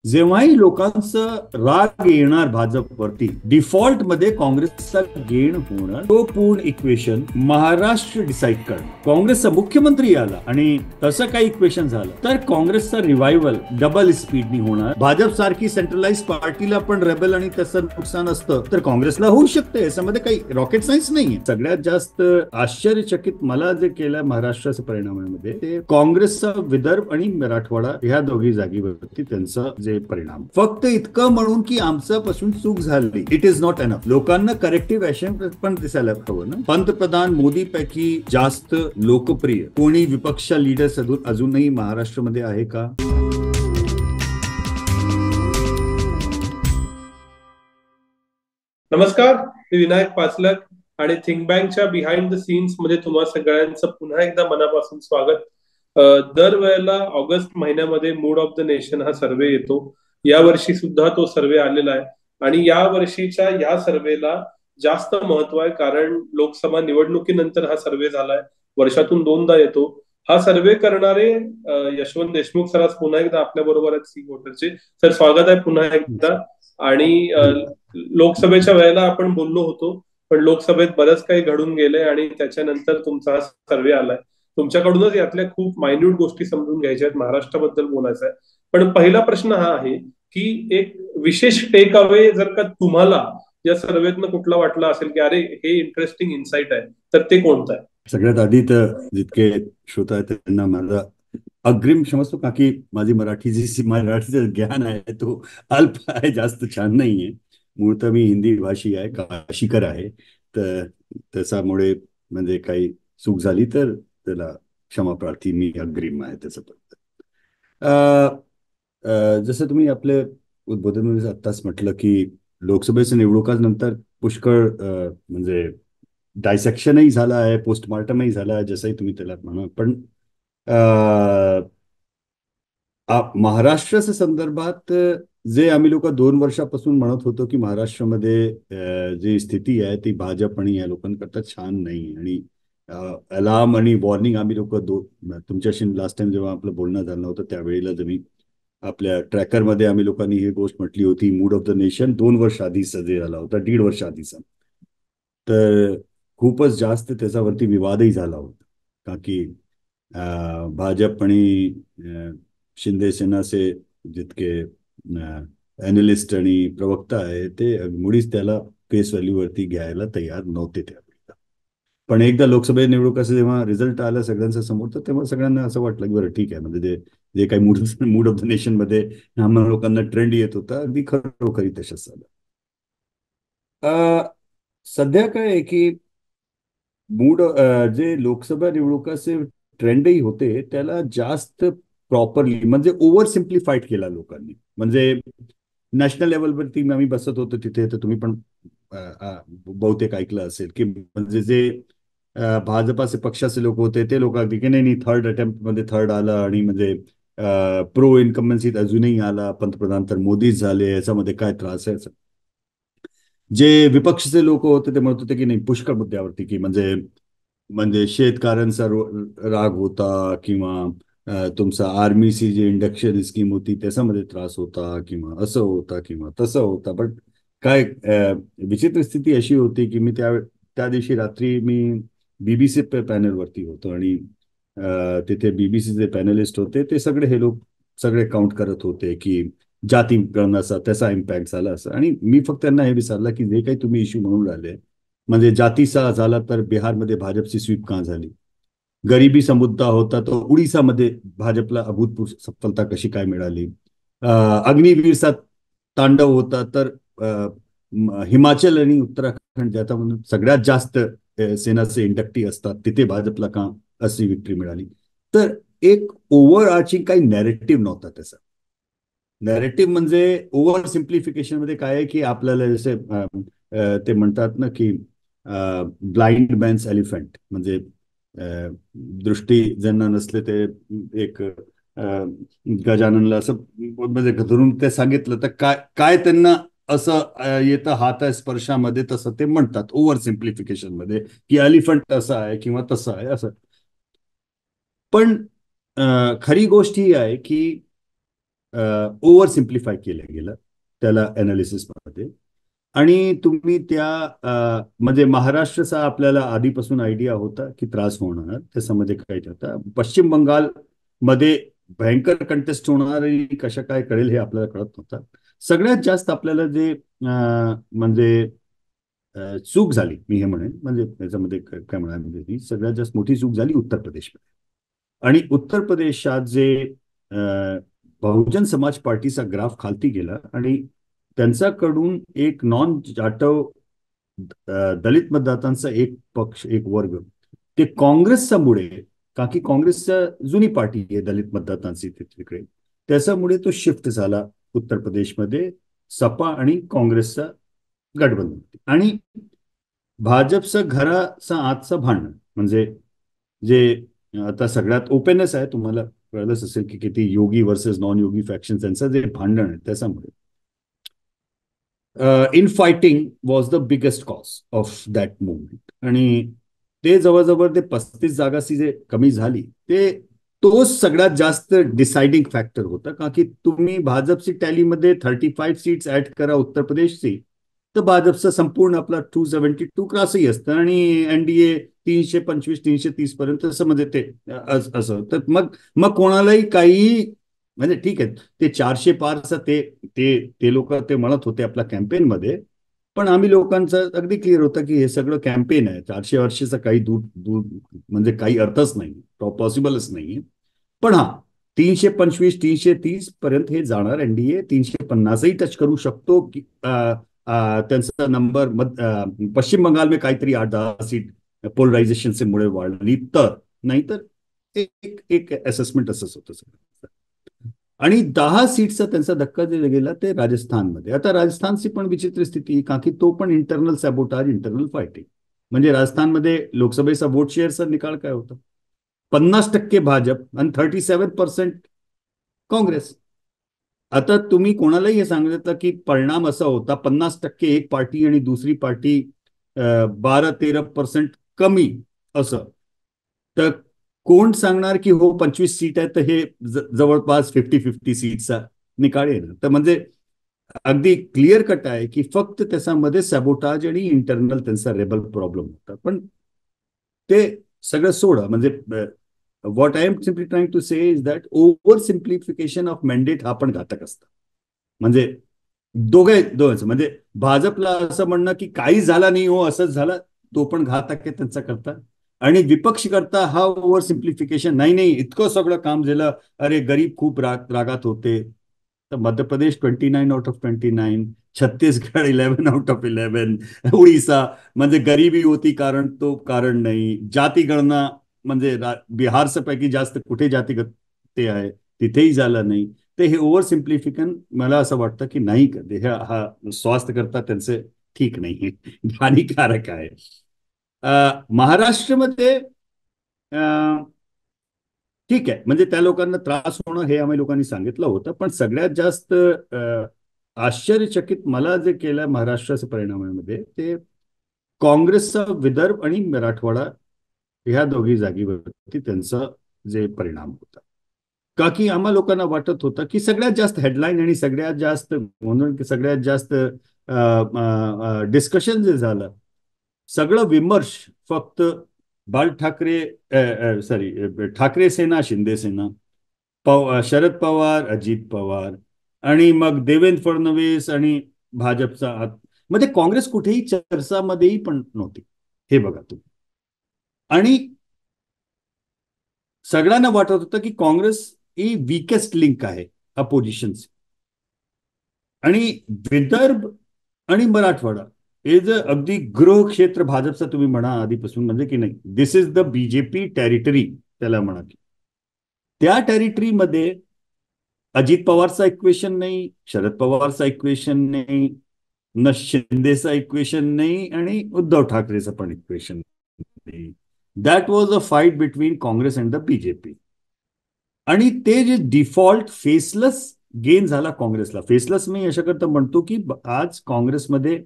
जेव्हाही लोकांचं राग येणार भाजपवरती, डिफॉल्ट मध्ये काँग्रेसचा गेन होणार. तो पूर्ण इक्वेशन महाराष्ट्र डिसाईड करणार. काँग्रेसचा मुख्यमंत्री आला आणि तसं काही इक्वेशन झालं तर काँग्रेसचा रिव्हायवल डबल स्पीडनी होणार. भाजप सारखी सेंट्रलाइज पार्टीला पण रेबल आणि तसं नुकसान असतं तर काँग्रेसला होऊ शकते. याच्यामध्ये काही रॉकेट सायन्स नाहीये. सगळ्यात जास्त आश्चर्यचकित मला जे केलं महाराष्ट्राच्या परिणामामध्ये ते काँग्रेसचा विदर्भ आणि मराठवाडा ह्या दोघी जागेवरती त्यांचा जे परिणाम. फक्त इतकं म्हणून की आमच्यापासून चूक झाली, इट इज नॉट एनफ. लोकांना करेक्टिव्ह ऍक्शन पण दिसायला हवं ना. पंतप्रधान मोदी पैकी जास्त लोकप्रिय कोणी विपक्ष लीडर्स अजूनही महाराष्ट्रामध्ये आहे का? नमस्कार, मी विनायक पाचलक आणि थिंक बँकच्या बिहाइंड द सीन्स मध्ये तुम्हा सगळ्यांचं पुन्हा एकदा मनापासून स्वागत. दरवेळेला ऑगस्ट महिन्यामध्ये मूड ऑफ द नेशन हा सर्वे येतो. या वर्षी सुद्धा तो सर्वे आलेला आहे आणि या वर्षीच्या या सर्वेला जास्त महत्व आहे कारण लोकसभा निवडणुकीनंतर हा सर्वे झालाय. वर्षातून दोनदा येतो. हा सर्वे करणारे यशवंत देशमुख सर आज पुन्हा एकदा आपल्या बरोबर आहेत सी वोटरचे. सर स्वागत आहे पुन्हा एकदा. आणि लोकसभेच्या वेळेला आपण बोललो होतो पण लोकसभेत बरंच काही घडून गेलंय आणि त्याच्यानंतर तुमचा हा सर्वे आलाय. तुमच्याकडूनच यातल्या खूप मायन्यूट गोष्टी समजून घ्यायच्या आहेत, महाराष्ट्राबद्दल बोलायचं आहे. पण पहिला प्रश्न हा आहे की एक विशेष टेक अवे जर का तुम्हाला या सर्वेतनं कुठला वाटला असेल की अरे हे इंटरेस्टिंग इन्साइट आहे तर ते कोणतं आहे? सगळ्यात आधी तर जितके श्रोता आहेत त्यांना माझा अग्रिम क्षमस्व का की माझी मराठीचं ज्ञान आहे तो अल्प आहे, जास्त छान नाहीये. मूळतः मी हिंदी भाषी आहे, काशीकर आहे. तर त्याच्यामुळे म्हणजे काही चूक झाली तर त्याला क्षमा प्रार्थी, मी अग्रिम आहे त्याच्याबद्दल. जसं तुम्ही आपले उद्बोधनामध्ये आत्ताच म्हटलं की लोकसभेच्या निवडणुकांनंतर पुष्कळ म्हणजे डायसेक्शनही झालं आहे, पोस्टमॉर्टमही झालं आहे, जसंही तुम्ही त्याला म्हणा. पण महाराष्ट्राच्या संदर्भात जे आम्ही लोक 2 वर्षापासून म्हणत होतो की महाराष्ट्रामध्ये जी स्थिती आहे ती भाजप आणि या लोकांकरता छान नाही. आणि अलार्म आणि वॉर्निंग आम्ही लोक तुमच्याशी लास्ट टाइम जेव्हा आपलं बोलणं झालं होतं त्यावेळेला जमी आपल्या ट्रॅकरमध्ये आम्ही लोकांनी ही गोष्ट म्हटली होती. मूड ऑफ द नेशन 2 वर्ष आधीचा जे झाला होता, 1.5 वर्ष आधीचा, तर खूपच जास्त त्याच्यावरती विवादही झाला होता. का की भाजप आणि शिंदे सेनाचे जितके अॅनालिस्ट आणि प्रवक्ता आहे ते मुळीच त्याला फेस व्हॅल्यूवरती घ्यायला तयार नव्हते त्यावेळेला. पण एकदा लोकसभा निवडणुकाचा जेव्हा रिझल्ट आला सगळ्यांच्या समोर तर तेव्हा सगळ्यांना असं वाटलं की बरं ठीक आहे, म्हणजे ते जे काही मूड ऑफ द नेशन मध्ये आम्हाला लोकांना ट्रेंड येत होता अगदी खरोखरी तसंच झालं. सध्या काय आहे की जे लोकसभा निवडणुकाचे ट्रेंडही होते त्याला जास्त प्रॉपरली म्हणजे ओव्हर सिम्प्लिफाईड केला लोकांनी. म्हणजे नॅशनल लेवलवरती आम्ही बसत होतो तिथे तर तुम्ही पण बहुतेक ऐकलं असेल की म्हणजे जे भाजपाचे पक्षाचे लोक होते ते लोक अगदी की नाही थर्ड अटेम्प्ट मध्ये थर्ड आला आणि म्हणजे प्रो इन्कम्बन्सीत अजूनही आला, पंतप्रधान तर मोदीच झाले, याच्यामध्ये काय त्रास आहे. जे विपक्षचे लोक होते ते म्हणत होते की नाही पुष्कळ मुद्द्यावरती की म्हणजे म्हणजे शेतकऱ्यांचा राग होता किंवा तुमचा आर्मीची जी इंडक्शन स्कीम होती त्याच्यामध्ये त्रास होता किंवा असं होता किंवा तसं होता. पण काय विचित्र स्थिती अशी होती की मी त्या दिवशी रात्री मी बीबीसी पॅनलवरती होतो आणि तिथे बीबीसीचे पॅनलिस्ट होते ते सगळे हे लोक सगळे काउंट करत होते की जातीकरणाचा त्याचा इम्पॅक्ट झाला असं. आणि मी फक्त त्यांना हे विचारलं की जे काही तुम्ही इश्यू म्हणून राहिले म्हणजे जातीचा झाला तर बिहारमध्ये भाजपची स्वीप का झाली, गरिबीचा मुद्दा होता तो उडीसामध्ये भाजपला अभूतपूर्व सफलता कशी काय मिळाली, अग्निवीरचा तांडव होता तर हिमाचल आणि उत्तराखंड ज्याचा म्हणून सगळ्यात जास्त सेनाचे इंडक्टी असतात तिथे भाजपला का अशी विक्ट्री मिळाली. तर एक ओव्हर आर्चिंग काही नॅरेटिव्ह नव्हता त्याचा. नॅरेटिव्ह म्हणजे ओव्हर सिम्प्लिफिकेशन मध्ये काय आहे की आपल्याला जसे ते म्हणतात ना की ब्लाइंड मॅन्स एलिफंट, म्हणजे दृष्टी ज्यांना नसले ते एक गजाननला असं म्हणजे धरून ते सांगितलं तर काय काय त्यांना असं येतं हात स्पर्शामध्ये, तसं ते म्हणतात ओव्हर सिम्प्लिफिकेशन मध्ये की एलिफंट असं आहे किंवा तसं आहे असं. पण खरी गोष्ट ही आहे की ओव्हर सिम्प्लिफाय केलं गेलं त्याला अनालिसिसमध्ये. आणि तुम्ही त्या म्हणजे महाराष्ट्राचा आपल्याला आधीपासून आयडिया होता की त्रास होणार, त्याच्यामध्ये काय होता. पश्चिम बंगाल मध्ये भयंकर कंटेस्ट होणार आणि कशा काय कळेल हे आपल्याला कळत नव्हतं. सगळ्यात जास्त आपल्याला जे म्हणजे चूक झाली मी हे म्हणेन, म्हणजे त्याच्यामध्ये काय म्हणाल म्हणजे ही सगळ्यात जास्त मोठी चूक झाली उत्तर प्रदेशमध्ये. आणि उत्तर प्रदेशात जे बहुजन समाज पार्टीचा ग्राफ खालती गेला आणि त्यांच्याकडून एक नॉन जाटव दलित मतदातांचा एक पक्ष, एक वर्ग, ते काँग्रेसच्या मुळे, का की काँग्रेसच्या जुनी पार्टी आहे दलित मतदातांची तिकडे, त्याच्यामुळे तो शिफ्ट झाला उत्तर प्रदेशमध्ये. सपा आणि काँग्रेसचा गठबंधन आणि भाजपचं घराचा आजचं भांडण म्हणजे जे आता सगळ्यात ओपनच आहे, तुम्हाला कळलंच असेल की किती योगी वर्सेस नॉन योगी फॅक्शन त्यांचं जे भांडण आहे त्याच्यामुळे in fighting was the biggest cause of that movement. आणि ते जवळजवळ ते 35 जागाची जे कमी झाली ते तोच सगळ्यात जास्त डिसाइडिंग फॅक्टर होता. का की तुम्ही भाजपची टॅलीमध्ये 35 सीट्स ऍड करा उत्तर प्रदेशची, तर भाजपचं संपूर्ण आपला 272 क्रॉसही असतं आणि एनडीए 325-330 पर्यंत असं म्हणजे ते असं. तर मग मग कोणालाही काही म्हणजे ठीक आहे, ते 400 पारचं ते ते ते लोक ते म्हणत होते आपल्या कॅम्पेनमध्ये. पण आम्ही लोकांचं अगदी क्लिअर होतं की हे सगळं कॅम्पेन आहे, 400 वर्षाचा काही दूर दूर म्हणजे काही अर्थच नाही, पॉसिबलच नाही. पण हा 325 330 पर्यंत हे जाणार, एनडीए 350ही टच करू शकतो की त्यांचा नंबर पश्चिम बंगाल में काहीतरी 8-10 सीट पोलरायझेशन मुळे वाढली तर, नाहीतर एक एक असेसमेंट असंच होतं सगळं. आणि 10 सीट्सचा त्यांचा धक्का जे गेला ते राजस्थानमध्ये. आता राजस्थानची पण विचित्र स्थिती, का की तो पण इंटरनल सॅबोटाज, इंटरनल फायटिंग. म्हणजे राजस्थानमध्ये लोकसभेचा वोट शेअरचा निकाल काय होता, 50% भाजप आणि 37% काँग्रेस. आता तुम्ही कोणालाही हे सांगितलं की परिणाम असा होता 50% एक पार्टी आणि दुसरी पार्टी 12-13% कमी असं, तर कोण सांगणार की हो 25 सीट आहे तर हे जवळपास 50-50 सीटचा निकाल येणार. तर म्हणजे अगदी क्लिअर कट आहे की फक्त त्याच्यामध्ये सॅबोटाज आणि इंटरनल त्यांचा रेबल प्रॉब्लेम होता. पण ते सगळं सोडा, म्हणजे what I am simply trying to say is that over simplification of mandate हा पण घातक असतं. म्हणजे दोघांचं म्हणजे भाजपला असं म्हणणं की काही झाला नाही हो असंच झालं, तो पण घातक आहे त्यांचा करता. आणि विपक्ष करता हा ओव्हर सिम्प्लिफिकेशन, नाही नाही इतकं सगळं काम झालं, अरे गरीब खूप रागात होते. तर Madhya Pradesh 29 out of 29, Chhattisgarh 11 out of 11, Orissa म्हणजे गरिबी होती कारण तो कारण नाही. जाती गणना म्हणजे बिहारचं पैकी जास्त कुठे जाती ते आहे तिथेही झालं नाही. ते हे ओव्हर सिम्प्लिफिकन मला असं वाटतं की नाही, हा स्वास्थ्य करता त्यांचे ठीक नाही, हानिकारक आहे. महाराष्ट्रामध्ये ठीक आहे, म्हणजे त्या लोकांना त्रास होणं हे आम्ही लोकांनी सांगितलं होतं. पण सगळ्यात जास्त आश्चर्यचकित मला जे केलं महाराष्ट्राच्या परिणामामध्ये ते काँग्रेसचा विदर्भ आणि मराठवाडा ह्या दोघी जागेवरती त्यांचा जे परिणाम होता. का की आम्हा लोकांना वाटत होतं की सगळ्यात जास्त हेडलाईन आणि सगळ्यात जास्त म्हणून सगळ्यात जास्त डिस्कशन जे झालं, सगळं विमर्श फक्त बाल ठाकरे, सॉरी ठाकरे सेना, शिंदे सेना, शरद पवार, अजित पवार आणि मग देवेंद्र फडणवीस आणि भाजपचा हात, म्हणजे काँग्रेस कुठेही चर्चामध्येही पण नव्हती. हे बघा तुम्ही. आणि सगळ्यांना वाटत होतं की काँग्रेस ही वीकेस्ट लिंक आहे अपोजिशनची. आणि विदर्भ आणि मराठवाडा हे जे अगदी गृह क्षेत्र भाजपचं तुम्ही म्हणा आधीपासून, म्हणजे की नाही दिस इज द बीजेपी टेरिटरी त्याला म्हणा, की त्या टेरिटरीमध्ये अजित पवारचा इक्वेशन नाही, शरद पवारचा इक्वेशन नाही, न शिंदेचा इक्वेशन नाही आणि उद्धव ठाकरेचं पण इक्वेशन नाही. That was a fight between Congress and the BJP. आणि ते जे डिफॉल्ट फेसलेस गेन झाला काँग्रेसला, फेसलेस मी अशा करता म्हणतो की आज काँग्रेसमध्ये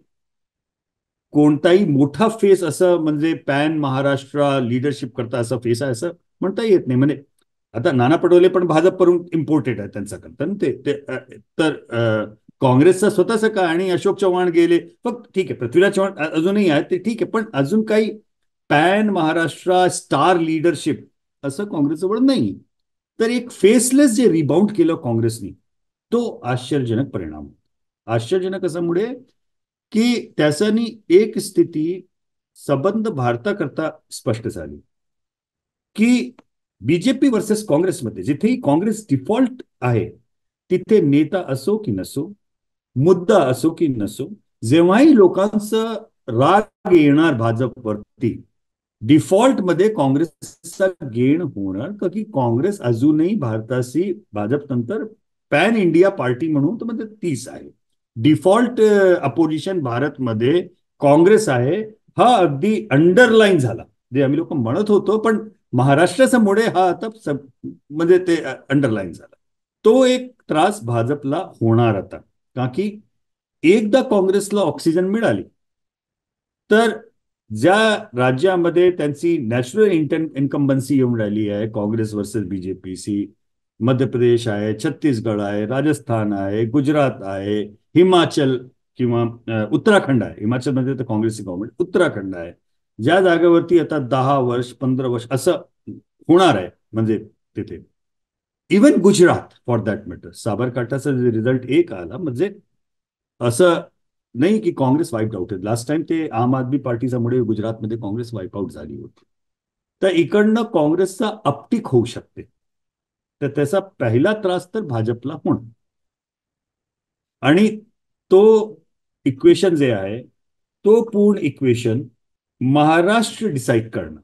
कोणताही मोठा फेस असं म्हणजे पॅन महाराष्ट्र लिडरशिप करता असं फेस आहे असं म्हणता येत नाही. म्हणजे आता नाना पटोले पण भाजपवरून इम्पोर्टेड आहे त्यांच्याकडं तर काँग्रेसचा स्वतःच का आणि अशोक चव्हाण गेले फक्त ठीक आहे, पृथ्वीराज चव्हाण अजूनही आहे ते ठीक आहे, पण अजून काही पॅन महाराष्ट्र स्टार लिडरशिप असं काँग्रेसजवळ नाही. तर एक फेसलेस जे रिबाउंड केलं काँग्रेसनी, तो आश्चर्यजनक परिणाम. आश्चर्यजनक असामुळे की त्याच्यानी एक स्थिती संबंध भारताकरता स्पष्ट झाली की बीजेपी वर्सेस काँग्रेसमध्ये जिथेही काँग्रेस डिफॉल्ट आहे, तिथे नेता असो की नसो, मुद्दा असो की नसो, जेव्हाही लोकांचं राग येणार भाजपवरती, डिफॉल्टमध्ये काँग्रेसचा गेन होणार, का की काँग्रेस अजूनही भारताशी भाजप नंतर पॅन इंडिया पार्टी म्हणून तर म्हणजे तीच आहे. डिफॉल्ट अपोजिशन भारतमध्ये काँग्रेस आहे, हा अगदी अंडरलाईन झाला. जे आम्ही लोक म्हणत होतो, पण महाराष्ट्रासमोर हा आता म्हणजे ते अंडरलाईन झाला. तो एक त्रास भाजपला होणार आता, का की एकदा काँग्रेसला ऑक्सिजन मिळाली तर ज्या राज्यामध्ये त्यांची नॅशनल इन्कम्बन्सी येऊन राहिली आहे, काँग्रेस वर्सेस बीजेपी, मध्य प्रदेश आहे, छत्तीसगड आहे, राजस्थान आहे, गुजरात आहे, हिमाचल किंवा उत्तराखंड आहे. हिमाचलमध्ये तर काँग्रेसची गव्हर्नमेंट, उत्तराखंड आहे, ज्या जागेवरती आता 10 वर्ष 15 वर्ष असं होणार आहे. म्हणजे तिथे even Gujarat for that matter, साबरकाठाचा रिझल्ट एक आला म्हणजे असं नाही की काँग्रेस वाईप आउट आहे. लास्ट टाइम ते आम आदमी पार्टीच्यामुळे गुजरातमध्ये काँग्रेस वाईप आउट झाली होती. तर इकडनं काँग्रेसचा अपटिक होऊ शकते, तर त्याचा पहिला त्रास तर भाजपला होणार. आणि तो इक्वेशन जे आहे, तो पूर्ण इक्वेशन महाराष्ट्र डिसाइड करणं,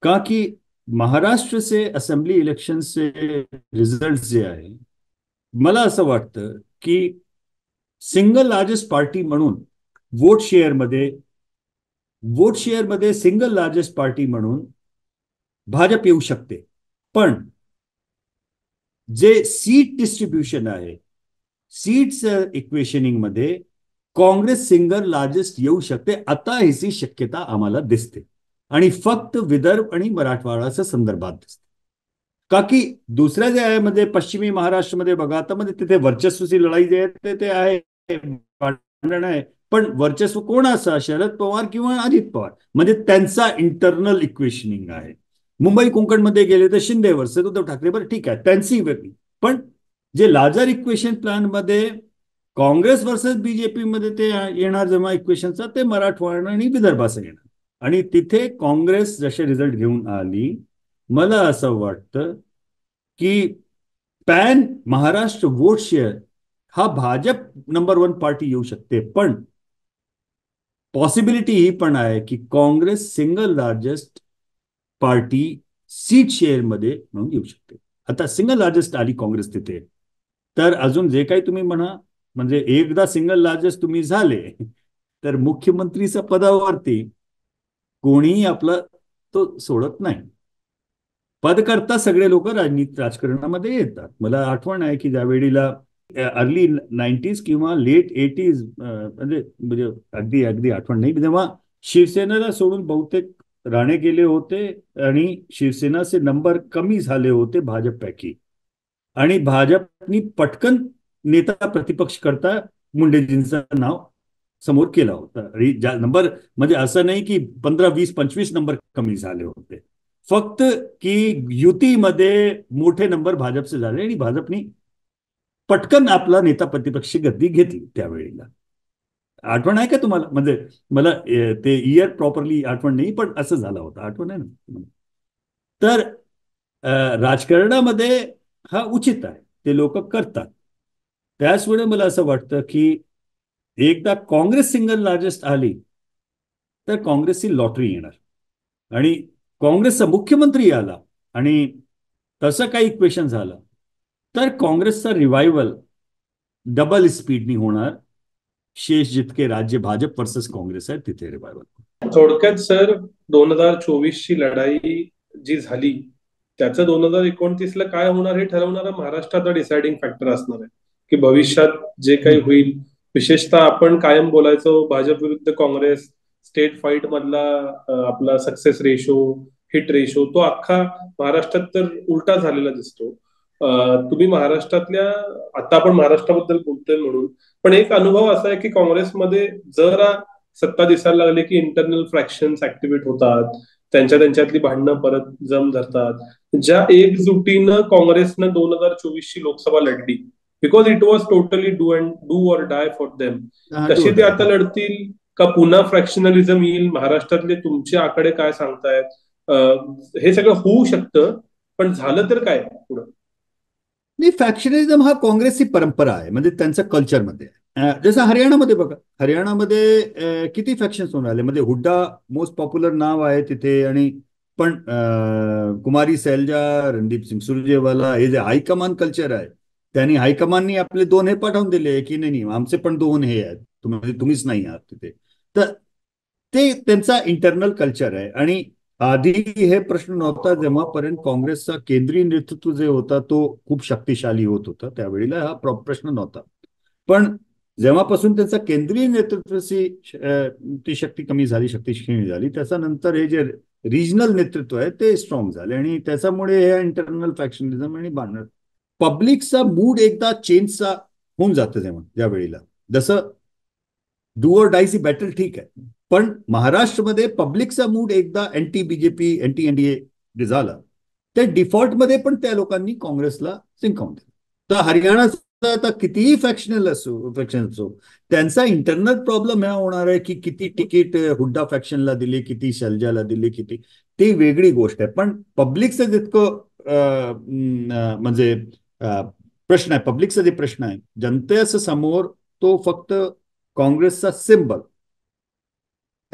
का की महाराष्ट्र से असेंब्ली इलेक्शन से रिझल्ट जे आहे, मला असं वाटतं की सिंगल लार्जेस्ट पार्टी म्हणून वोट शेअरमध्ये सिंगल लार्जेस्ट पार्टी म्हणून भाजप येऊ शकते. पण जे सीट डिस्ट्रीब्युशन आहे, सीट्स इक्वेशनिंग मध्ये काँग्रेस सिंगल लार्जेस्ट येऊ शकते, आता हीची शक्यता आम्हाला दिसते. आणि फक्त विदर्भ आणि मराठवाडाच्या संदर्भात दिसते, का की दुसऱ्या जे आहे म्हणजे पश्चिमी महाराष्ट्रामध्ये बघा, आता म्हणजे तिथे वर्चस्वाची लढाई जे आहे ते आहे, भांडण आहे. पण वर्चस्व कोण असा, शरद पवार किंवा अजित पवार, म्हणजे त्यांचा इंटरनल इक्वेशनिंग आहे. मुंबई कोकणमध्ये गेले तर शिंदे वर्सेस उद्धव ठाकरे, बरं ठीक आहे त्यांची वेगळी. पण जे लार्जर इक्वेशन प्लॅन मध्ये काँग्रेस वर्सेस बीजेपी मध्ये ते येणार जेव्हा इक्वेशनचा, ते मराठवाडा आणि विदर्भाचं येणार. आणि तिथे काँग्रेस जसे रिझल्ट घेऊन आली, मला असं वाटतं की पॅन महाराष्ट्र वोट शेअर हा भाजप नंबर 1 पार्टी येऊ शकते. पण पॉसिबिलिटी ही पण आहे की Congress single largest party seat share मध्ये म्हणून येऊ शकते. आता सिंगल लार्जेस्ट आली काँग्रेस तिथे, तर अजून जे काही तुम्ही म्हणा, म्हणजे एकदा सिंगल लार्जेस्ट तुम्ही झाले तर मुख्यमंत्रीच्या पदावरती कोणीही आपलं तो सोडत नाही. पदकर्ता सगळे लोक राजकारणामध्ये येतात. मला आठवण आहे की ज्यावेळीला अर्ली 90s किंवा लेट 80s, म्हणजे म्हणजे अगदी अगदी आठवण नाही, जेव्हा शिवसेनेला सोडून बहुतेक राणे गेले होते आणि शिवसेनाचे नंबर कमी झाले होते भाजपपैकी, आणि भाजपनी पटकन नेता प्रतिपक्ष करता मुंडेजींचं नाव समोर केला होता. आणि नंबर म्हणजे असं नाही की 15 20 25 नंबर कमी झाले होते, फक्त की युतीमध्ये मोठे नंबर भाजपचे झाले आणि भाजपनी पटकन आपला नेता प्रतिपक्ष गद्दी घेतली त्यावेळेला. आठवण आहे का तुम्हाला? म्हणजे मला ते इयर प्रॉपरली आठवण नाही, पण असं झालं होतं, आठवण आहे ना? तर राजकारणामध्ये हा उचित आहे, ते लोक करतात. त्याचवेळी मला असं वाटतं की एकदा काँग्रेस सिंगल लार्जेस्ट आली तर काँग्रेसची लॉटरी येणार आणि काँग्रेसचा मुख्यमंत्री आला आणि तसं काही इक्वेशन झालं तर काँग्रेसचा रिव्हायवल डबल स्पीडनी होणार. शेष जितके राज्य भाजप वर्सेस काँग्रेस आहे तिथे रिव्हायवल. थोडक्यात सर, 2024 ची लढाई जी झाली त्याचं 2029ला काय होणार हे ठरवणारा महाराष्ट्राचा डिसाइडिंग फॅक्टर असणार आहे की भविष्यात जे काही होईल. विशेषतः आपण कायम बोलायचो भाजप विरुद्ध काँग्रेस, स्टेट फाईट मधला आपला सक्सेस रेशो, हिट रेशो तो अख्खा महाराष्ट्रात तर उलटा झालेला दिसतो. तुम्ही महाराष्ट्रातल्या, आता आपण महाराष्ट्राबद्दल बोलतोय म्हणून, पण एक अनुभव असा आहे की काँग्रेसमध्ये जरा सत्ता दिसायला लागली की इंटरनल फ्रॅक्शन्स ऍक्टिव्हेट होतात, त्यांच्यातली भांडणं परत जम धरतात. ज्या एकजुटीनं काँग्रेसनं 2024 ची लोकसभा लढली, because it was totally do or die for them, हा, डू तशी ऑर ते डाय. आता लढतील का पुन्हा फ्रॅक्शनलिझम येईल? महाराष्ट्रातले तुमचे आकडे काय सांगतायत? हे सगळं होऊ शकतं, पण झालं तर काय पुढं? नाही, फॅक्शनिझम हा काँग्रेसची परंपरा आहे, म्हणजे त्यांच्या कल्चरमध्ये आहे. जसं हरियाणामध्ये बघा, हरियाणामध्ये किती फॅक्शन्स होऊन राहिले. म्हणजे हुड्डा मोस्ट पॉप्युलर नाव आहे तिथे, आणि पण कुमारी सैलजा, रणदीप सिंग सुरजेवाला, हे जे हायकमान कल्चर आहे, त्यांनी हायकमाननी आपले दोन हे पाठवून दिले की नाही नाही, आमचे पण दोन हे आहेत, तुम्हीच नाही आहात तिथे. तर ते त्यांचा इंटरनल कल्चर आहे. आणि आधी हे प्रश्न नव्हता, जेव्हापर्यंत काँग्रेसचा केंद्रीय नेतृत्व जे होता तो खूप शक्तिशाली होत होता, त्यावेळेला हा प्रश्न नव्हता. पण जेव्हापासून त्यांचा केंद्रीय नेतृत्वाची ती शक्ती कमी झाली, शक्ती क्षीण झाली, त्याच्यानंतर हे जे रिजनल नेतृत्व आहे ते स्ट्रॉंग झाले, आणि त्याच्यामुळे हे इंटरनल फॅक्शनिझम आणि बांधणं, पब्लिकचा मूड एकदा चेंजचा होऊन जातं जेव्हा ज्या वेळेला. जसं डू ऑर डायची बॅटल ठीक आहे, पण महाराष्ट्रामध्ये पब्लिकचा मूड एकदा अँटी बीजेपी, अँटी एनडीए झाला, त्या डिफॉल्टमध्ये पण त्या लोकांनी काँग्रेसला जिंकावून दिलं. तर हरियाणाचा आता कितीही फॅक्शन असो, त्यांचा इंटरनल प्रॉब्लेम हा होणार आहे की किती तिकीट हुड्डा फॅक्शनला दिले, किती शैलजाला दिले, किती, ती वेगळी गोष्ट आहे. पण पब्लिकचं जितकं म्हणजे प्रश्न आहे, पब्लिकचा जे प्रश्न आहे जनतेच्या समोर, तो फक्त काँग्रेसचा सिंबल,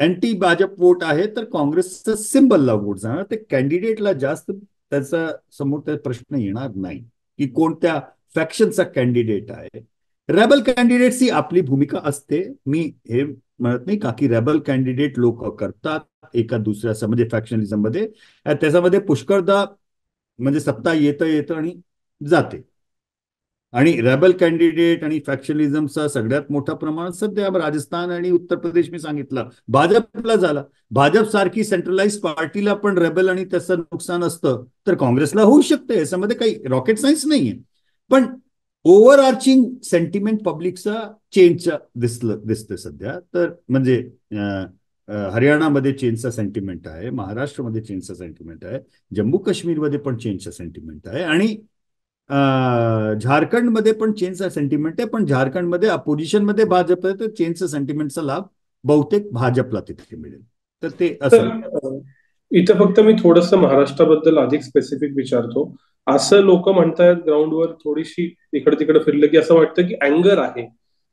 अँटी भाजप वोट आहे, तर काँग्रेसचा सिंबलला वोट जाणार, ते कॅन्डिडेटला जास्त त्याचा समोर त्या प्रश्न येणार नाही की कोणत्या फॅक्शनचा कॅन्डिडेट आहे. रेबल कॅन्डिडेटची आपली भूमिका असते, मी हे म्हणत नाही का की रेबल कॅन्डिडेट लोक करतात एका दुसऱ्या म्हणजे फॅक्शनिझम मध्ये, त्याच्यामध्ये पुष्कळदा म्हणजे सत्ता येतं येतं आणि जाते. आणि रेबल कॅन्डिडेट आणि फॅक्शनिझमचा सगळ्यात मोठा प्रमाण सध्या राजस्थान आणि उत्तर प्रदेश मी सांगितलं भाजपला झाला. भाजप सारखी सेंट्रलाइज पार्टीला पण रेबल आणि त्याचं नुकसान असतं, तर काँग्रेसला होऊ शकतं, याच्यामध्ये काही रॉकेट सायन्स नाहीये. पण ओव्हर आर्चिंग सेंटिमेंट पब्लिकचा चेंजचा दिसतं सध्या. तर म्हणजे हरियाणामध्ये चेंजचा सेंटिमेंट आहे, महाराष्ट्रामध्ये चेंजचा सेंटिमेंट आहे, जम्मू काश्मीरमध्ये पण चेंजचा सेंटिमेंट आहे, आणि झारखंडमध्ये पण चेंजचा सेंटिमेंट आहे. पण झारखंडमध्ये अपोजिशनमध्ये भाजप आहे, तर चेंजचा सेंटिमेंटचा लाभ बहुतेक भाजपला तिथे मिळेल. तर ते तर असं. इथं फक्त मी थोडंसं महाराष्ट्राबद्दल अधिक स्पेसिफिक विचारतो. असं लोक म्हणतायत ग्राउंडवर, थोडीशी इकडे तिकडे फिरलं की असं वाटतं की अँगर आहे,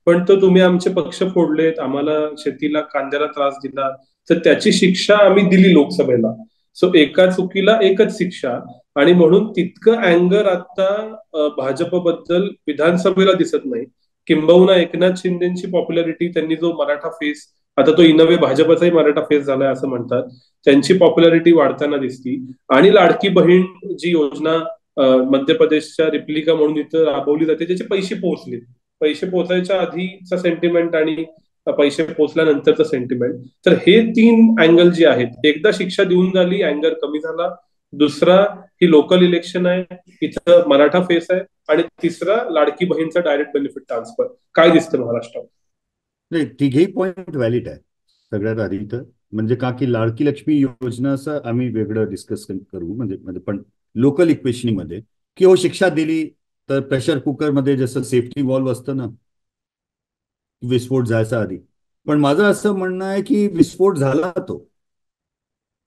पण तो तुम्ही आमचे पक्ष फोडलेत, आम्हाला शेतीला, कांद्याला त्रास दिला, तर त्याची शिक्षा आम्ही दिली लोकसभेला. सो एका चुकीला एकच शिक्षा. आणि म्हणून तितकं अँगर आता भाजपबद्दल विधानसभेला दिसत नाही. किंबहुना एकनाथ शिंदेची पॉप्युलॅरिटी, त्यांनी जो मराठा फेस, आता तो इनवे भाजपचाही मराठा फेस झालाय असं म्हणतात, त्यांची पॉप्युलॅरिटी वाढताना दिसती. आणि लाडकी बहीण जी योजना मध्य प्रदेशच्या रिप्लिका म्हणून इथं राबवली जाते, त्याचे पैसे पोहोचले, पैसे पोहोचायच्या आधीचा सेंटिमेंट आणि पैसे पोहोचल्यानंतरचं सेंटिमेंट, तर हे तीन अँगल जे आहेत, एकदा शिक्षा देऊन झाली, अँगर कमी झाला. दुसरा, ही लोकल इलेक्शन आहे, इथं मराठा फेस आहे. आणि तिसरा, लाडकी बहीणचा डायरेक्ट बेनिफिट ट्रान्सफर. काय दिसतं महाराष्ट्रात? नाही, तिघेही पॉईंट व्हॅलिड आहे. सगळ्यात आधी तर म्हणजे का की लाडकी लक्ष्मी योजनाचं आम्ही वेगळं डिस्कस करू, म्हणजे म्हणजे पण लोकल इक्वेशनिंग मध्ये, की हो शिक्षा दिली तर प्रेशर कुकरमध्ये जसं सेफ्टी वॉल्व असतं ना विस्फोट जायचा आधी, पण माझं असं म्हणणं आहे की विस्फोट झाला तो,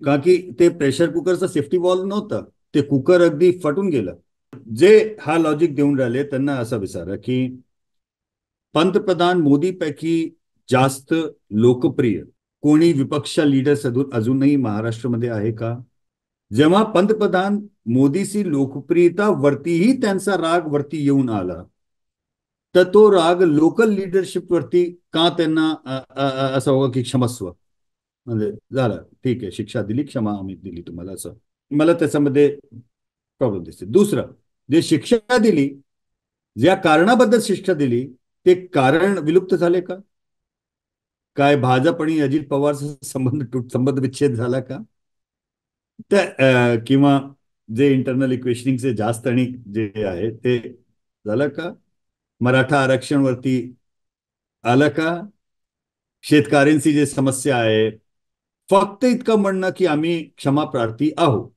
का की ते प्रेशर कुकरचं सेफ्टी वॉल्व नव्हतं, ते कुकर अगदी फटून गेलं. जे हा लॉजिक देऊन राहिले त्यांना असं विचारा की पंतप्रधान मोदीपैकी जास्त लोकप्रिय कोणी विपक्ष लीडर्स अजूनही महाराष्ट्रामध्ये आहे का? जेव्हा पंतप्रधान मोदीची लोकप्रियता वरतीही त्यांचा राग वरती येऊन आला, तर तो राग लोकल लिडरशिप वरती का त्यांना असं होतं की क्षमस्व, म्हणजे झालं ठीक आहे, शिक्षा दिली, क्षमा आम्ही दिली तुम्हाला, असं मला त्याच्यामध्ये प्रॉब्लेम दिसते. दुसरं, जे शिक्षा दिली, ज्या कारणाबद्दल शिक्षा दिली, ते कारण विलुप्त झाले का? काय भाजप आणि अजित पवारचा संबंध विच्छेद झाला का? किंवा जे इंटरनल इक्वेशनिंगचे जास्त आणि जे आहे ते झालं का? मराठा आरक्षणवरती आलं का? शेतकऱ्यांची जे समस्या आहे, फक्त इतकं म्हणणं की आम्ही क्षमाप्रार्थी आहोत,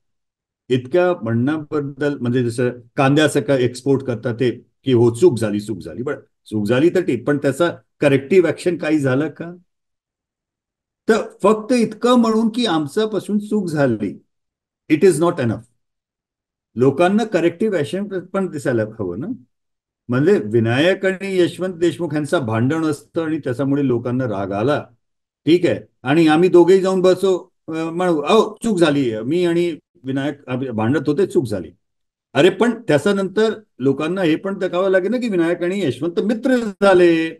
इतक्या म्हणण्याबद्दल, म्हणजे जसं कांद्याचं का एक्सपोर्ट करतात ते, की हो चूक झाली चूक झाली, पण चूक झाली तर ठीक, पण त्याचा करेक्टिव्ह ऍक्शन काही झालं का? तर फक्त इतकं म्हणून की आमच्यापासून चूक झाली, इट इज नॉट एनफ. लोकांना करेक्टिव्ह ऍक्शन पण दिसायला हवं ना. म्हणजे विनायक आणि यशवंत देशमुख यांचं भांडण असतं आणि त्याच्यामुळे लोकांना राग आला, ठीक आहे, आणि आम्ही दोघेही जाऊन बसो, म्हणू अहो चूक झाली, मी आणि विनायक भांडत होते, चूक झाली. अरे पण त्याच्यानंतर लोकांना हे पण दाखवावं लागेल ना की विनायक आणि यशवंत मित्र झाले.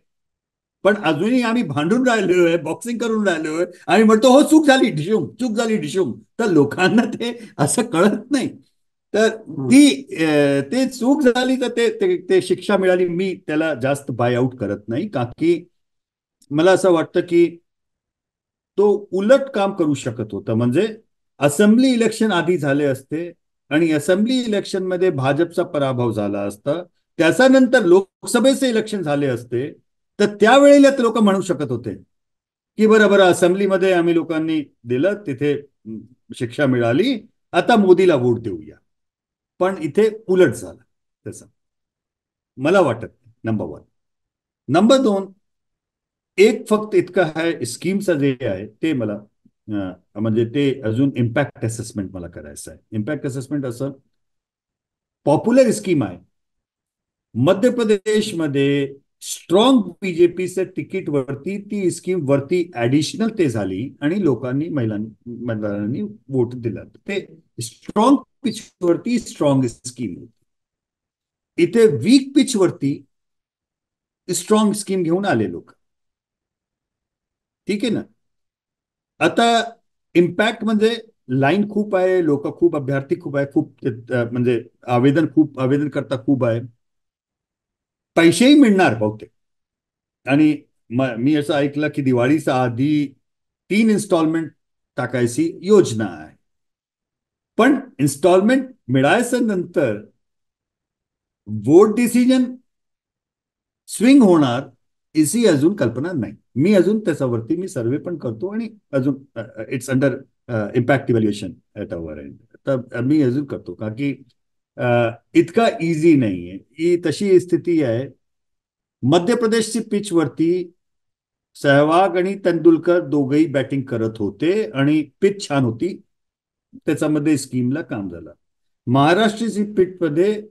पण अजूनही आम्ही भांडून राहिलोय, बॉक्सिंग करून राहिलोय आणि म्हणतो हो चूक झाली डिशूम, चूक झाली डिशूम. तर लोकांना ते असं कळत नाही. तर ते चूक झाली तर ते शिक्षा मिळाली, मी त्याला जास्त बाय आउट करत नाही, का की मला असं वाटतं की तो उलट काम करू शकत होता. म्हणजे असेंब्ली इलेक्शन आधी झाले असते आणि असेंब्ली इलेक्शन मध्ये भाजपचा पराभव झाला असता, त्याच्यानंतर लोकसभेचे इलेक्शन झाले असते, तर त्यावेळेला ते लोक म्हणू शकत होते की बरं बरं, असेंब्लीमध्ये आम्ही लोकांनी दिलं, तिथे शिक्षा मिळाली, आता मोदीला वोट देऊया. पण इथे उलट झालं तसं मला वाटत. Number one. नंबर दोन, एक फक्त इतकं आहे, स्कीमचं जे आहे ते मला म्हणजे ते अजून इम्पॅक्ट असेसमेंट मला करायचं आहे. इम्पॅक्ट असेसमेंट असं पॉप्युलर स्कीम आहे. मध्य प्रदेशमध्ये स्ट्रॉंग बीजेपीच्या तिकीटवरती ती स्कीम वरती ऍडिशनल ते झाली आणि लोकांनी, मतदारांनी वोट दिला. ते स्ट्रॉंग पिचवरती स्ट्रॉंग स्कीम होती. इथे वीक पिचवरती स्ट्रॉंग स्कीम घेऊन आले लोक. ठीक आहे ना. आता इम्पॅक्ट म्हणजे लाईन खूप आहे, लोक खूप, अभ्यर्थी खूप आहे, खूप म्हणजे आवेदनकर्ता खूप आहे, पैसेही मिळणार बहुतेक. आणि मी असं ऐकलं की दिवाळीच्या आधी 3 इन्स्टॉलमेंट टाकायची योजना आहे. पण इन्स्टॉलमेंट मिळायच्या नंतर वोट डिसिजन स्विंग होणार याची अजून कल्पना नाही. मी अजून त्याच्यावरती मी सर्वे पण करतो आणि अजून it's under impact evaluation at our end. तर मी अजून करतो का की इतका इझी नाहीये. ही तशी स्थिती आहे. मध्य प्रदेशची पिच वरती सहवाग आणि तेंडुलकर दोघेही बॅटिंग करत होते आणि पिच छान होती, त्याच्यामध्ये स्कीमला काम झालं. महाराष्ट्राची पिच मध्ये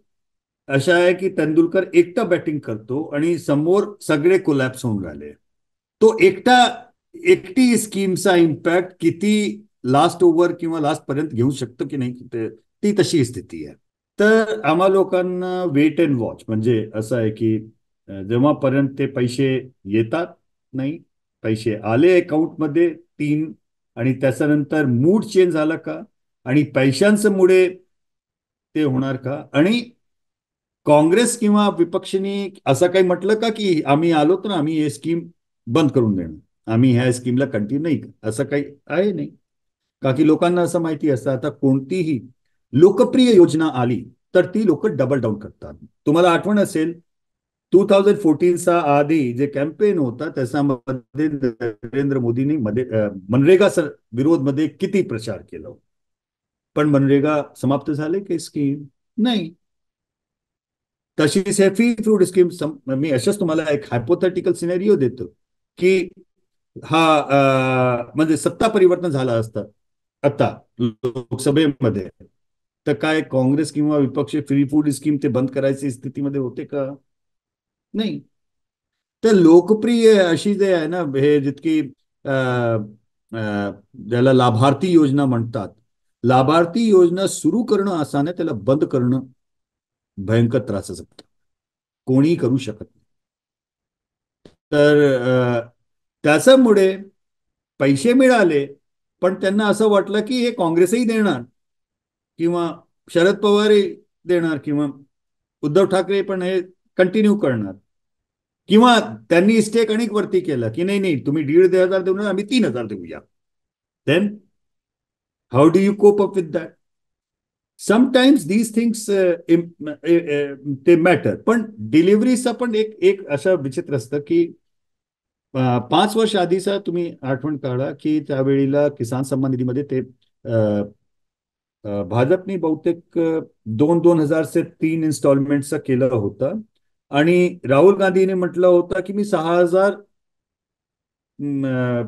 अशा आहे की तेंडुलकर एकटा बॅटिंग करतो आणि समोर सगळे कोलॅप्स होऊन राहिले. तो एकटी स्कीमचा इम्पॅक्ट किती लास्ट ओव्हर किंवा लास्ट पर्यंत घेऊ शकतो की नाही, ती तशी स्थिती आहे. तर आम्हा लोकांना वेट अँड वॉच, म्हणजे असं आहे की जेव्हापर्यंत ते पैसे येतात, नाही, पैसे आले अकाउंटमध्ये 3, आणि त्याच्यानंतर मूड चेंज झाला का, आणि पैशांचं मुळे ते होणार का, आणि काँग्रेस किंवा विपक्षांनी असं काही म्हटलं का की आम्ही आलो तर आम्ही हे स्कीम बंद करून देणार, आम्ही ह्या स्कीमला कंटिन्यू नाही, असं काही आहे नाही. का की लोकांना असं माहिती असतं आता कोणतीही लोकप्रिय योजना आली तर ती लोक डबल डाऊन करतात. तुम्हाला आठवण असेल 2014चा आधी जे कॅम्पेन होता त्याच्यामध्ये नरेंद्र मोदींनी मध्ये मनरेगा विरोध मध्ये किती प्रचार केला. पण मनरेगा समाप्त झाले की स्कीम नाही. तशीच हे फी फूड स्कीम, मी अशाच तुम्हाला एक हायपोथेटिकल सिनेरिओ देतो की हा म्हणजे सत्ता परिवर्तन झालं असतं आता लोकसभेमध्ये, तर काय काँग्रेस किंवा विपक्ष फ्री फूड स्कीम ते बंद करायची स्थितीमध्ये होते का? नाही. तर लोकप्रिय अशी जे आहे ना, हे जितकी ज्याला लाभार्थी योजना म्हणतात, लाभार्थी योजना सुरू करणं आसान आहे, त्याला बंद करणं भयंकर त्रासाचं असतं. कोणीही करू शकत नाही. तर त्याच्यामुळे पैसे मिळाले, पण त्यांना असं वाटलं की हे काँग्रेसही देणार किंवा शरद पवारही देणार किंवा उद्धव ठाकरे पण हे कंटिन्यू करणार, किंवा त्यांनी स्टेक अनेक वरती केलं की नाही नाही, तुम्ही 1,500 देऊ ना, आम्ही 3,000 देऊया. Then how do you cope up with that? Sometimes these things ते मॅटर. पण डिलिव्हरीचा पण एक एक असं विचित्र असतं की 5 वर्ष आधीचा तुम्ही आठवण काढा की त्यावेळेला किसान सन्मान निधीमध्ये ते भाजपने बहुतेक 2,000 से 3 इन्स्टॉलमेंटचा केलं होतं. आणि राहुल गांधीने म्हटलं होतं की मी 6,000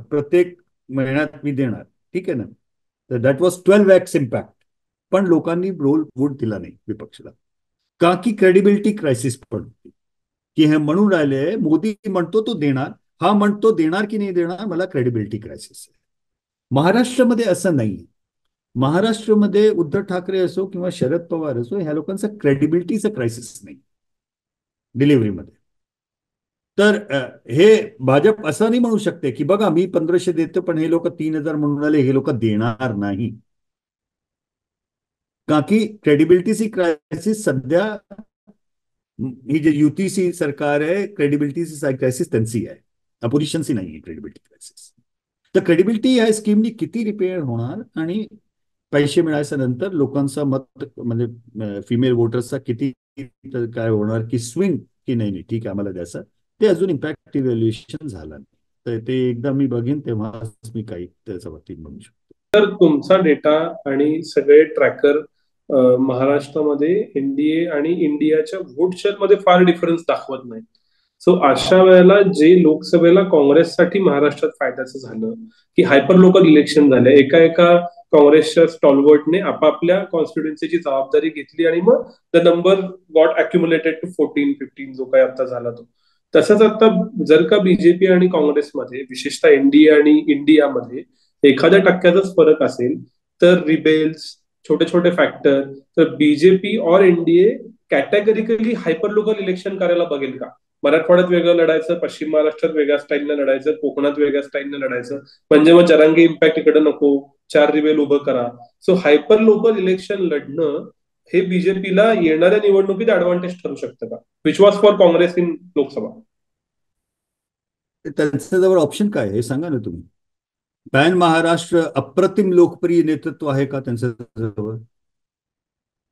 प्रत्येक महिन्यात मी देणार. ठीक आहे ना? तर दॅट वॉज 12x इम्पॅक्ट. पण लोकांनी रोल वोट दिला नाही विपक्षाला, का की क्रेडिबिलिटी क्रायसिस पण होती. की हे म्हणून राहिले मोदी म्हणतो तो देणार, हा म्हणतो देणार की नाही देणार, मला क्रेडिबिलिटी क्रायसिस आहे. महाराष्ट्रामध्ये असं नाही. महाराष्ट्रामध्ये उद्धव ठाकरे असो किंवा शरद पवार असो, ह्या लोकांचा क्रेडिबिलिटीचा क्रायसिस नाही डिलिव्हरीमध्ये. तर हे भाजप असं नाही म्हणू शकते की बघा मी 1,500 देतो पण हे लोक 3,000 म्हणून आले, हे लोक देणार नाही. का की क्रेडिबिलिटीची क्रायसिस सध्या ही जे युतीची सरकार आहे, क्रेडिबिलिटीची क्रायसिस त्यांची आहे, अपोजिशनची नाही आहे क्रेडिबिलिटी क्रायसिस. तर क्रेडिबिलिटी ह्या स्कीमनी किती रिपेअर होणार आणि पैसे मिळायच्या नंतर लोकांचा मत म्हणजे फिमेल वोटर्सचा किती काय होणार की स्विंग की नाही नाही ठीक आहे आम्हाला द्यायचं, ते अजून इम्पॅक्ट इव्हॅल्युएशन झालं नाही. तर ते एकदा मी बघेन तेव्हा मी काही त्याच्या बाबतीत म्हणू शकतो. तर तुमचा डेटा आणि सगळे ट्रॅकर महाराष्ट्रामध्ये एनडीए आणि इंडियाच्या व्होट शेअर मध्ये फार डिफरन्स दाखवत नाही. सो अशा वेळेला जे लोकसभेला काँग्रेससाठी महाराष्ट्रात फायद्याचं झालं की हायपर लोकल इलेक्शन झाले, एका एका काँग्रेसच्या स्टॉलवर्टने आपापल्या कॉन्स्टिट्युन्सीची जबाबदारी घेतली आणि मग the number got accumulated to 14-15 जो काही आता झाला तो. तसंच आता जर का बीजेपी आणि काँग्रेसमध्ये विशेषतः एनडीए आणि इंडियामध्ये 1% फरक असेल तर रिबेल्स, छोटे छोटे फॅक्टर, तर बीजेपी और एनडीए कॅटेगरिकली हायपर लोकल इलेक्शन करायला बघेल का? मराठवाड्यात वेगळं लढायचं, पश्चिम महाराष्ट्रात वेगळ्या स्टाईलनं लढायचं, कोकणात वेगळ्या स्टाईलनं लढायचं, म्हणजे मग जरांगे इम्पॅक्ट इकडे नको, 4 रिबेल उभं करा. सो हायपर लोकल इलेक्शन लढणं हे बीजेपीला येणाऱ्या निवडणुकीत ऍडव्हान्टेज ठरू शकतं का? Which was for Congress in Lok Sabha. त्यांच्याजवळ ऑप्शन काय आहे हे सांगा ना तुम्ही. पॅन महाराष्ट्र अप्रतिम लोकप्रिय नेतृत्व आहे का त्यांच्याजवळ?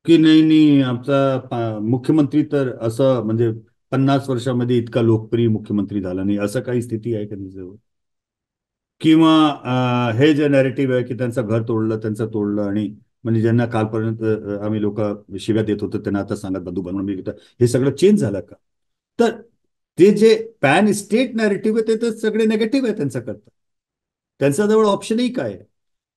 की नाही नाही आमचा मुख्यमंत्री तर असं म्हणजे 50 वर्षामध्ये इतका लोकप्रिय मुख्यमंत्री झाला नाही, असं काही स्थिती आहे का त्यांच्याजवळ? किंवा हे जे नॅरेटिव्ह आहे की त्यांचं घर तोडलं, त्यांचं तोडलं आणि म्हणजे ज्यांना कालपर्यंत आम्ही लोक शिव्या देत होतो त्यांना आता सांगत बंधू बनवून मी, हे सगळं चेंज झालं का? तर ते जे पॅन स्टेट नॅरेटिव्ह आहे ते तर सगळे नेगेटिव्ह आहे त्यांचा करता. त्यांच्याजवळ ऑप्शनही काय आहे?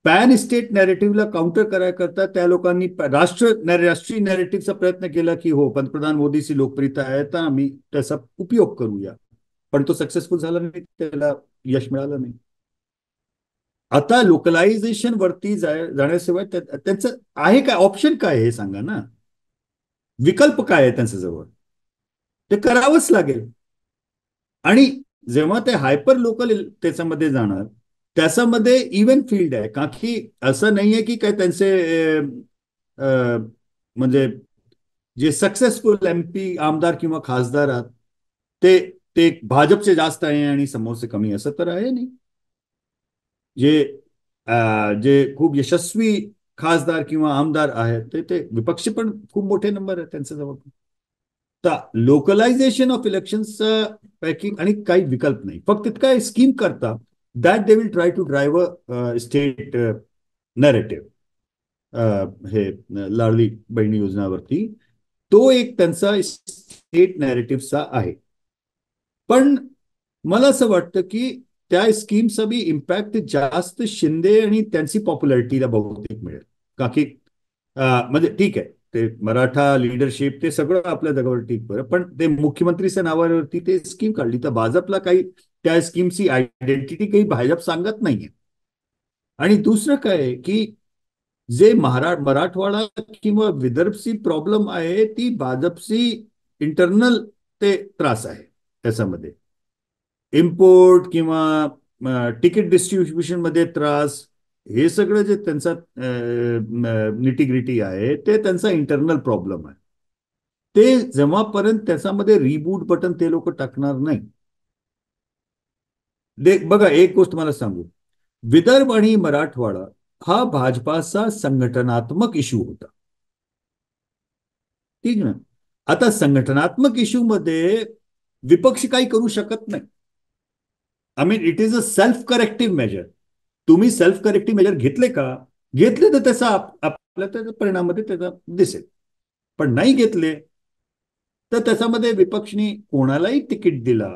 पॅन स्टेट नॅरेटिव्हला काउंटर करायकरता त्या लोकांनी राष्ट्रीय नॅरेटिव्हचा प्रयत्न केला की हो पंतप्रधान मोदीची लोकप्रियता आहे तर आम्ही त्याचा उपयोग करूया. पण तो सक्सेसफुल झाला नाही, त्याला यश मिळालं नाही. आता लोकलायझेशन वरती जाण्याशिवाय त्यांचं आहे काय ऑप्शन, काय हे सांगा ना. विकल्प काय आहे त्यांच्याजवळ? ते करावंच लागेल. आणि जेव्हा ते हायपर लोकल त्याच्यामध्ये जाणार, त्याच्यामध्ये इव्हन फील्ड आहे का की असं नाहीये की काय त्यांचे म्हणजे जे सक्सेसफुल एमपी आमदार किंवा खासदार आहात ते ते भाजपचे जास्त आहे आणि समोरचे कमी, असं तर आहे नाही. जे जे खूप यशस्वी खासदार किंवा आमदार आहेत ते विपक्षी पण खूप मोठे नंबर आहेत त्यांच्याजवळ. तर लोकलायझेशन ऑफ इलेक्शन्स पॅकिंग आणि काही विकल्प नाही, फक्त काय स्कीम करता that they will try to drive state narrative. हे लाडली बहिणी योजनावरती तो एक त्यांचा स्टेट नॅरेटिव्हचा आहे. पण मला असं वाटतं की त्या स्कीमचा बी इम्पॅक्ट जास्त शिंदे आणि त्यांची पॉप्युलॅरिटीला बहुतेक मिळेल. का की म्हणजे ठीक आहे ते मराठा लिडरशिप ते सगळं आपल्या जगावर ठीक, बरं पण ते मुख्यमंत्रीच्या नावावरती ते स्कीम काढली तर भाजपला काही त्या स्कीमची आयडेंटिटी काही भाजप सांगत नाहीये. आणि दुसरं काय आहे की जे मराठवाडा किंवा विदर्भची प्रॉब्लेम आहे ती भाजपची इंटरनल ते त्रास आहे. त्याच्यामध्ये इम्पोर्ट किंवा तिकीट डिस्ट्रीब्युशन मध्ये त्रास, हे सगळं जे त्यांचा निटिग्रिटी आहे ते त्यांचा इंटरनल प्रॉब्लेम आहे. ते जेव्हापर्यंत त्याच्यामध्ये रिबूट बटन ते लोक टाकणार नाही. बघा एक गोष्ट मला सांगू, विदर्भ आणि मराठवाडा हा भाजपाचा संघटनात्मक इश्यू होता. ठीक ना. आता संघटनात्मक इश्यू मध्ये विपक्ष काही करू शकत नाही. I mean it is a self corrective measure. तुम्ही सेल्फ करेक्टिव्ह मेजर घेतले का? घेतले तर त्याचा आपल्या त्याच्या परिणामामध्ये त्याचा दिसेल. पण नाही घेतले तर त्याच्यामध्ये विपक्षनी कोणालाही तिकीट दिला,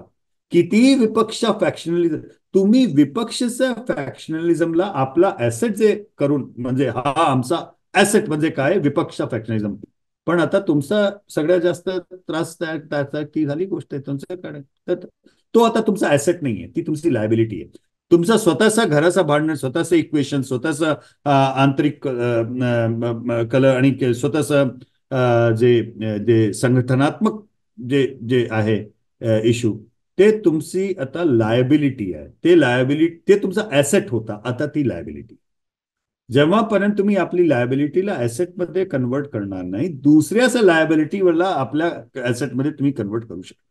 कितीही विपक्षच्या फॅक्शनलिझम, तुम्ही विपक्षच्या फॅक्शनलिझमला आपला ऍसेट जे करून, म्हणजे हा आमचा ऍसेट म्हणजे काय, विपक्षचा फॅक्शनलिझम. पण आता तुमचा सगळ्यात जास्त त्रास ती झाली गोष्ट आहे तुमच्याकडे. तर तो आता तुमचा ऍसेट नाहीये, ती तुमची लायबिलिटी आहे. तुमचा स्वतःचा घराचा भांडण, स्वतःचं इक्वेशन, स्वतःचा आंतरिक कलर आणि स्वतःचा जे जे संघटनात्मक जे जे आहे इश्यू, ते तुमची आता लायबिलिटी आहे. ते लायबिलिटी, ते तुमचा ऍसेट होता, आता ती लायबिलिटी. जेव्हापर्यंत तुम्ही आपली लायबिलिटीला ऍसेटमध्ये कन्वर्ट करणार नाही, दुसऱ्याच लायबिलिटीवरला आपल्या ऍसेटमध्ये तुम्ही कन्वर्ट करू शकता.